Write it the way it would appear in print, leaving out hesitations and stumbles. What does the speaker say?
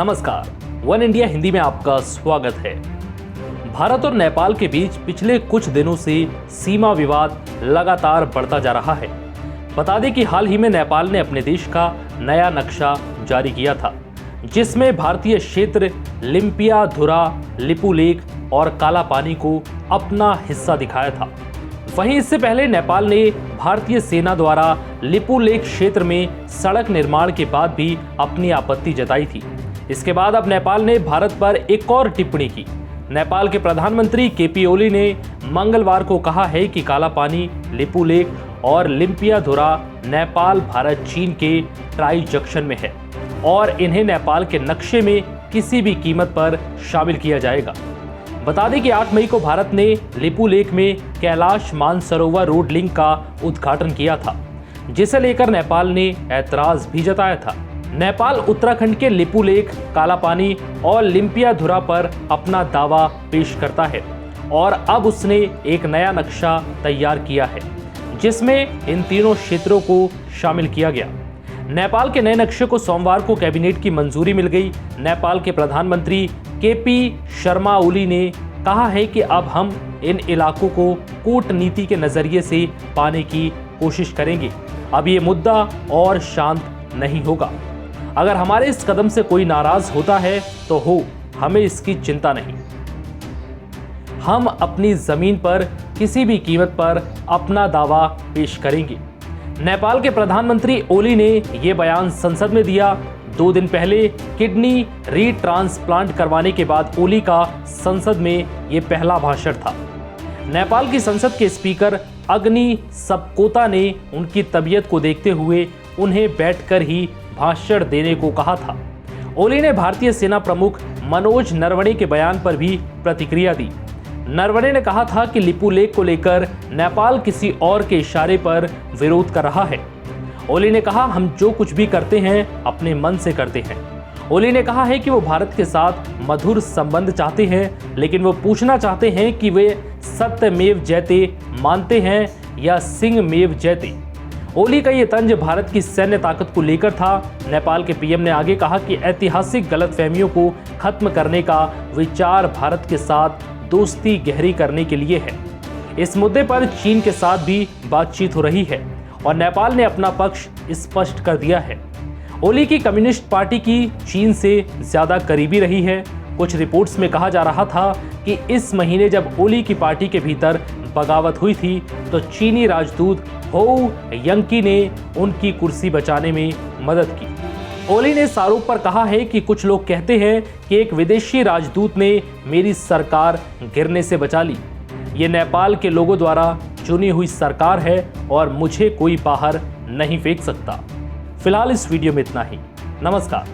नमस्कार, one India Hindi में आपका स्वागत है। भारत और नेपाल के बीच पिछले कुछ दिनों से सीमा विवाद लगातार बढ़ता जा रहा है। बता दें कि हाल ही में नेपाल ने अपने देश का नया नक्शा जारी किया था, जिसमें भारतीय क्षेत्र लिम्पियाधुरा, लिपुलेख और काला पानी को अपना हिस्सा दिखाया था। वहीं इससे पहले नेपाल ने भारतीय सेना द्वारा लिपुलेख क्षेत्र में सड़क निर्माण के बाद भी अपनी आपत्ति जताई थी। इसके बाद अब नेपाल ने भारत पर एक और टिप्पणी की। नेपाल के प्रधानमंत्री केपी ओली ने मंगलवार को कहा है कि काला पानी, लिपुलेख और लिम्पियाधुरा नेपाल, भारत, चीन के ट्राई जंक्शन में है और इन्हें नेपाल के नक्शे में किसी भी कीमत पर शामिल किया जाएगा। बता दें कि 8 मई को भारत ने लिपुलेख में कैलाश मानसरोवर रोड लिंक का उद्घाटन किया था, जिसे लेकर नेपाल ने ऐतराज भी जताया था। नेपाल उत्तराखंड के लिपुलेख, काला पानी और लिम्पियाधुरा पर अपना दावा पेश करता है और अब उसने एक नया नक्शा तैयार किया है, जिसमें इन तीनों क्षेत्रों को शामिल किया गया। नेपाल के नए नक्शे को सोमवार को कैबिनेट की मंजूरी मिल गई। नेपाल के प्रधानमंत्री केपी शर्मा ओली ने कहा है कि अब हम इन इलाकों को कूटनीति के नजरिए से पाने की कोशिश करेंगे। अब ये मुद्दा और शांत नहीं होगा। अगर हमारे इस कदम से कोई नाराज होता है तो हो, हमें इसकी चिंता नहीं। हम अपनी जमीन पर किसी भी कीमत पर अपना दावा पेश करेंगे। नेपाल के प्रधानमंत्री ओली ने यह बयान संसद में दिया। 2 दिन पहले किडनी रीट्रांसप्लांट करवाने के बाद ओली का संसद में यह पहला भाषण था। नेपाल की संसद के स्पीकर अग्नि सपकोता ने उनकी तबीयत को देखते हुए उन्हें बैठकर ही भाषण देने को कहा था। ओली ने भारतीय सेना प्रमुख मनोज नरवणे के बयान पर भी प्रतिक्रिया दी। नरवणे ने कहा था कि लिपुलेख को लेकर नेपाल किसी और के इशारे पर विरोध कर रहा है। ओली ने कहा, हम जो कुछ भी करते हैं अपने मन से करते हैं। ओली ने कहा है कि वो भारत के साथ मधुर संबंध चाहते हैं, लेकिन वो पूछना चाहते हैं कि वे सत्यमेव जयते मानते हैं या सिंहमेव जयते। ओली का ये तंज भारत की सैन्य ताकत को लेकर था। नेपाल के पीएम ने आगे कहा कि ऐतिहासिक गलतफहमियों को खत्म करने का विचार भारत के साथ दोस्ती गहरी करने के लिए है। इस मुद्दे पर चीन के साथ भी बातचीत हो रही है और नेपाल ने अपना पक्ष स्पष्ट कर दिया है। ओली की कम्युनिस्ट पार्टी की चीन से ज्यादा करीबी रही है। कुछ रिपोर्ट्स में कहा जा रहा था कि इस महीने जब ओली की पार्टी के भीतर बगावत हुई थी तो चीनी राजदूत हो यंकी ने उनकी कुर्सी बचाने में मदद की। ओली ने इस आरोप पर कहा है कि कुछ लोग कहते हैं कि एक विदेशी राजदूत ने मेरी सरकार गिरने से बचा ली। ये नेपाल के लोगों द्वारा चुनी हुई सरकार है और मुझे कोई बाहर नहीं फेंक सकता। फिलहाल इस वीडियो में इतना ही। नमस्कार।